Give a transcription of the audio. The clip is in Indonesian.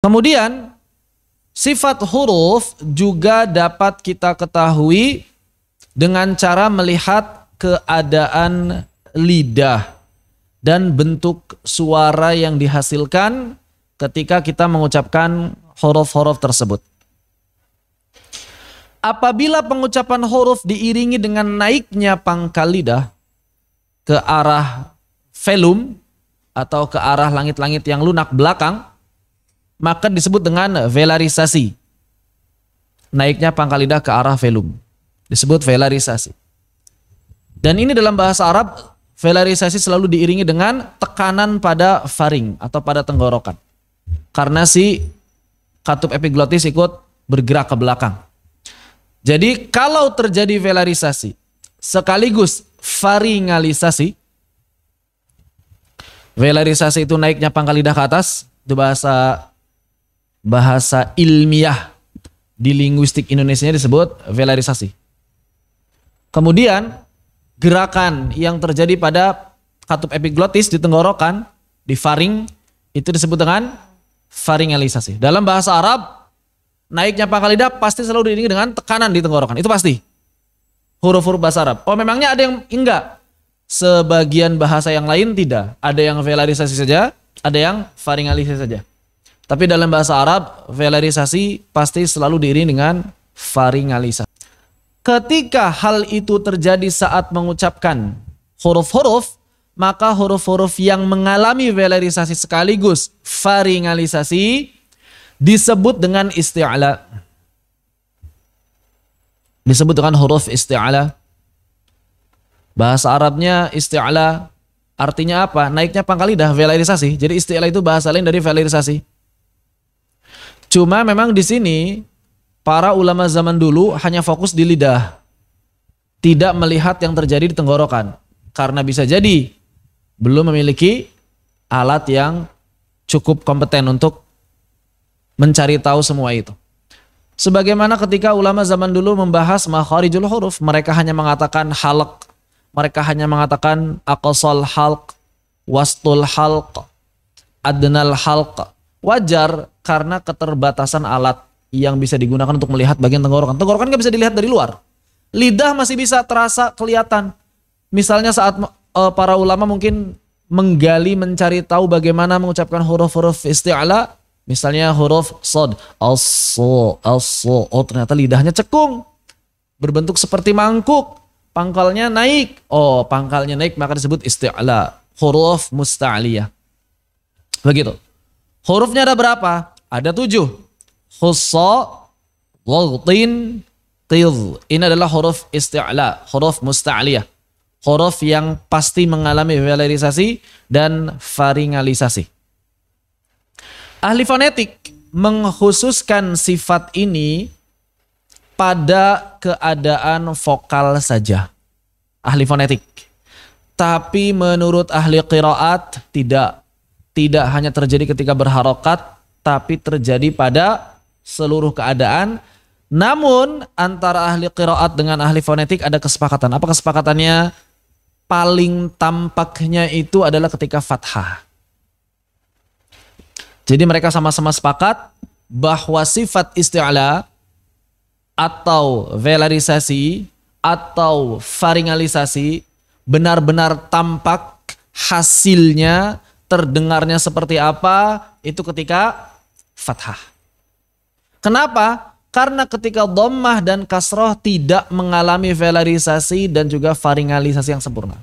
Kemudian sifat huruf juga dapat kita ketahui dengan cara melihat keadaan lidah dan bentuk suara yang dihasilkan ketika kita mengucapkan huruf-huruf tersebut. Apabila pengucapan huruf diiringi dengan naiknya pangkal lidah ke arah velum atau ke arah langit-langit yang lunak belakang, maka disebut dengan velarisasi. Naiknya pangkal lidah ke arah velum disebut velarisasi. Dan ini dalam bahasa Arab, velarisasi selalu diiringi dengan tekanan pada faring atau pada tenggorokan. Karena si katup epiglotis ikut bergerak ke belakang. Jadi kalau terjadi velarisasi sekaligus faringalisasi, velarisasi itu naiknya pangkal lidah ke atas, itu bahasa ilmiah di linguistik Indonesia disebut velarisasi. Kemudian gerakan yang terjadi pada katup epiglotis di tenggorokan, di faring, itu disebut dengan faringalisasi. Dalam bahasa Arab, naiknya pangkal lidah pasti selalu diiringi dengan tekanan di tenggorokan. Itu pasti. Huruf-huruf bahasa Arab. Oh, memangnya ada yang enggak? Sebagian bahasa yang lain tidak. Ada yang velarisasi saja, ada yang faringalisasi saja. Tapi dalam bahasa Arab, velarisasi pasti selalu diiringi dengan faringalisasi. Ketika hal itu terjadi saat mengucapkan huruf-huruf, maka huruf-huruf yang mengalami velarisasi sekaligus faringalisasi disebut dengan isti'ala. Disebut dengan huruf isti'ala. Bahasa Arabnya isti'ala artinya apa? Naiknya pangkal lidah, velarisasi. Jadi isti'ala itu bahasa lain dari velarisasi. Cuma memang di sini para ulama zaman dulu hanya fokus di lidah. Tidak melihat yang terjadi di tenggorokan. Karena bisa jadi belum memiliki alat yang cukup kompeten untuk mencari tahu semua itu. Sebagaimana ketika ulama zaman dulu membahas makharijul huruf, mereka hanya mengatakan halq, mereka hanya mengatakan aqsal halq, wastul halq, adnal halq. Wajar karena keterbatasan alat yang bisa digunakan untuk melihat bagian tenggorokan. Tenggorokan nggak bisa dilihat dari luar. Lidah masih bisa terasa kelihatan. Misalnya saat para ulama mungkin menggali, mencari tahu bagaimana mengucapkan huruf-huruf isti'ala. Misalnya huruf sod, as-so. Oh, ternyata lidahnya cekung, berbentuk seperti mangkuk, pangkalnya naik. Oh, pangkalnya naik maka disebut isti'la, huruf musta'liyah. Begitu. Hurufnya ada berapa? Ada 7. Khussa, wagtin, tidh. Ini adalah huruf isti'la, huruf musta'liyah. Huruf yang pasti mengalami velarisasi dan faringalisasi. Ahli fonetik mengkhususkan sifat ini pada keadaan vokal saja. Ahli fonetik. Tapi menurut ahli qiraat tidak hanya terjadi ketika berharokat, tapi terjadi pada seluruh keadaan. Namun antara ahli qiraat dengan ahli fonetik ada kesepakatan. Apa kesepakatannya? Paling tampaknya itu adalah ketika fathah. Jadi mereka sama-sama sepakat bahwa sifat isti'la atau velarisasi atau faringalisasi benar-benar tampak hasilnya, terdengarnya seperti apa itu ketika fathah. Kenapa? Karena ketika dhammah dan kasroh tidak mengalami velarisasi dan juga faringalisasi yang sempurna.